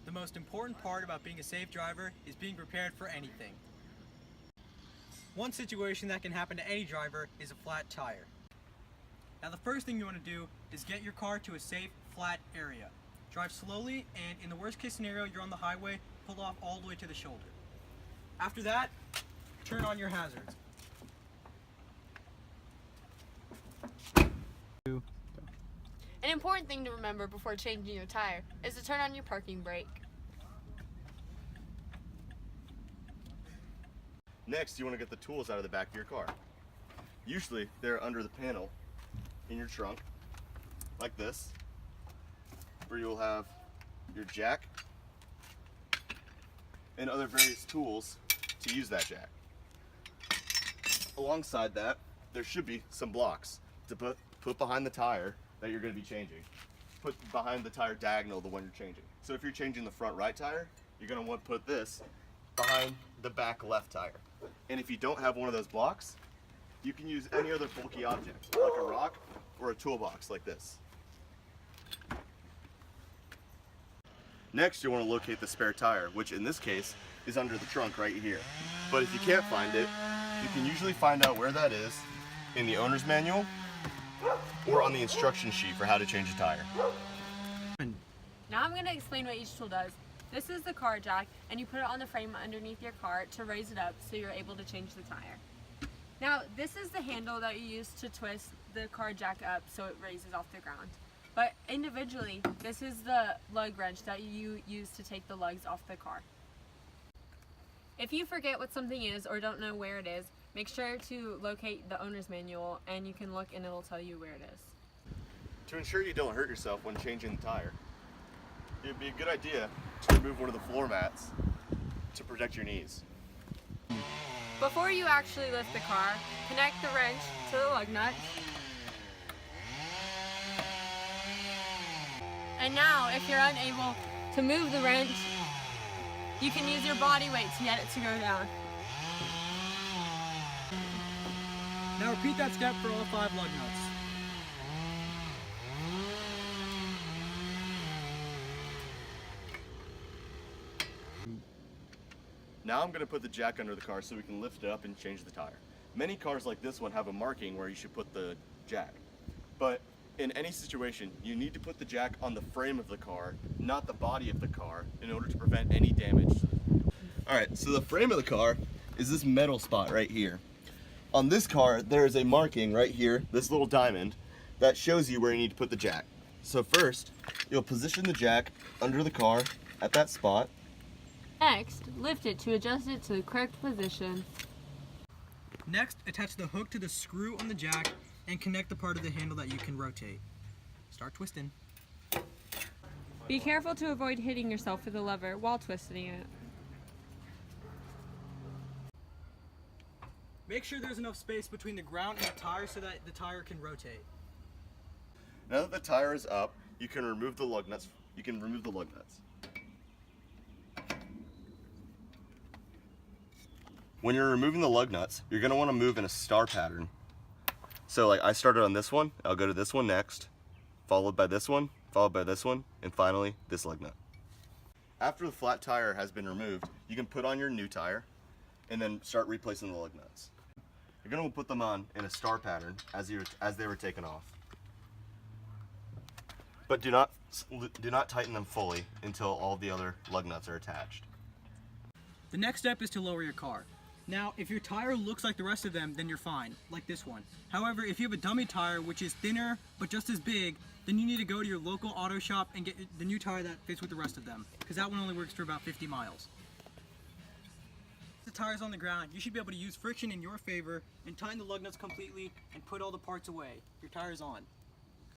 The most important part about being a safe driver is being prepared for anything. One situation that can happen to any driver is a flat tire. Now the first thing you want to do is get your car to a safe, flat area. Drive slowly, and in the worst case scenario, you're on the highway, pull off all the way to the shoulder. After that, turn on your hazards. An important thing to remember before changing your tire is to turn on your parking brake. Next, you want to get the tools out of the back of your car. Usually, they're under the panel in your trunk, like this, where you'll have your jack and other various tools to use that jack. Alongside that, there should be some blocks to put behind the tire that you're going to be changing. Put behind the tire diagonal, the one you're changing. So if you're changing the front right tire, you're going to want to put this behind the back left tire. And if you don't have one of those blocks, you can use any other bulky object, like a rock or a toolbox like this. Next, you want to locate the spare tire, which in this case is under the trunk right here. But if you can't find it, you can usually find out where that is in the owner's manual or on the instruction sheet for how to change a tire. Now I'm going to explain what each tool does. This is the car jack, and you put it on the frame underneath your car to raise it up so you're able to change the tire. Now this is the handle that you use to twist the car jack up so it raises off the ground. But individually, this is the lug wrench that you use to take the lugs off the car. If you forget what something is or don't know where it is, make sure to locate the owner's manual, and you can look and it'll tell you where it is. To ensure you don't hurt yourself when changing the tire, it'd be a good idea to remove one of the floor mats to protect your knees. Before you actually lift the car, connect the wrench to the lug nut. And now, if you're unable to move the wrench, you can use your body weight to get it to go down. Now repeat that step for all 5 lug nuts. Now I'm going to put the jack under the car so we can lift it up and change the tire. Many cars like this one have a marking where you should put the jack. But in any situation, you need to put the jack on the frame of the car, not the body of the car, in order to prevent any damage. Alright, so the frame of the car is this metal spot right here. On this car, there is a marking right here, this little diamond, that shows you where you need to put the jack. So first, you'll position the jack under the car at that spot. Next, lift it to adjust it to the correct position. Next, attach the hook to the screw on the jack and connect the part of the handle that you can rotate. Start twisting. Be careful to avoid hitting yourself with the lever while twisting it. Make sure there's enough space between the ground and the tire so that the tire can rotate. Now that the tire is up, you can remove the lug nuts. When you're removing the lug nuts, you're going to want to move in a star pattern. So like I started on this one, I'll go to this one next, followed by this one, and finally this lug nut. After the flat tire has been removed, you can put on your new tire and then start replacing the lug nuts. You're going to put them on in a star pattern as they were taken off. But do not tighten them fully until all the other lug nuts are attached. The next step is to lower your car. Now, if your tire looks like the rest of them, then you're fine, like this one. However, if you have a dummy tire, which is thinner, but just as big, then you need to go to your local auto shop and get the new tire that fits with the rest of them, because that one only works for about 50 miles. The tire's on the ground, you should be able to use friction in your favor and tighten the lug nuts completely and put all the parts away. Your tire's on.